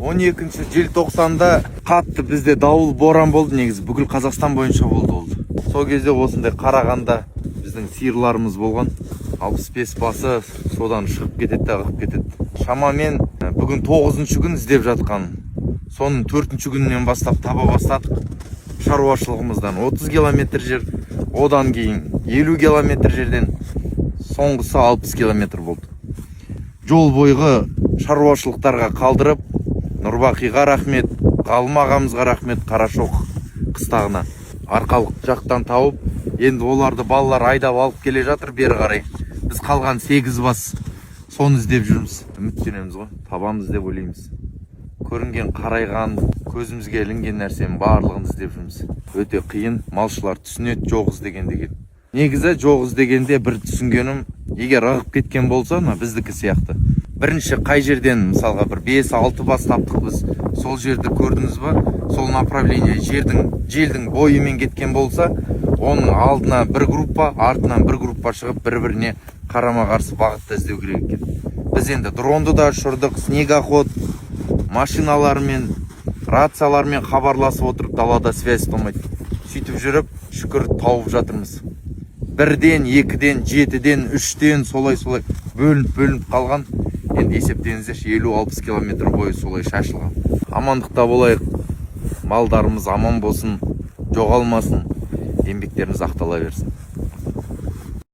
12 желтоқсанда қатты бізде дауыл боран болды, негізі бүкіл Қазақстан бойынша болды. Сол кезде осындай Қарағанда біздің сиырларымыз болған. 65 басы содан шығып кетеді, ағып кетеді. Шамамен бүгін 9-шы күн іздеп жатқан. Соның 4-ші күннен бастап таба бастадық. Шаруашылығымыздан 30 километр жер, одан кейін 50 километр жерден, соңғысы 60 километр болды. Жол бойғы шаруашылықтарға қалдырып, Нұрбақиға рахмет, Ғалым ағамызға рахмет, Қарашоқ қыстағына арқалық жақтан тауып, енді оларды балалар айдап алып келе жатыр бері қарай. Біз қалған 8 бас соны іздеп жүрміз. Үміттенеміз ғой, табамыз деп ойлаймыз. Көрінген, қарайған, көзімізге ілінген нәрсенің барлығын іздеп жүрміз. Өте қиын, малшылар түсінеді жоқ іздеген деген. Негізі жоқ іздегенде бір түсінгенім, егер ығып кеткен болса, біздікі сияқты. Бірінші қай жерден, мысалға бір 5-6 бас таптық біз, сол жерді көрдіңіз ба? Сол направление желдің бойымен кеткен болса, оның алдына бір группа, артынан бір группа шығып, бір-біріне қарама-қарсы бағытта іздеу керек екен. Біз енді дронды да ұшырдық, снегоход, машиналармен, рациялармен хабарласып отырып, далада связь болмайды. Сөйтіп жүріп, шүкір тауып жатырмыз. 1-ден, 2-ден, 7-ден, 3-ден солай бөлініп қалған. Енді есептеңіздерші 50-60 километр бойы солай шашылған. Амандықта болайық, малдарымыз аман болсын, жоғалмасын, еңбектеріміз ақтала берсін.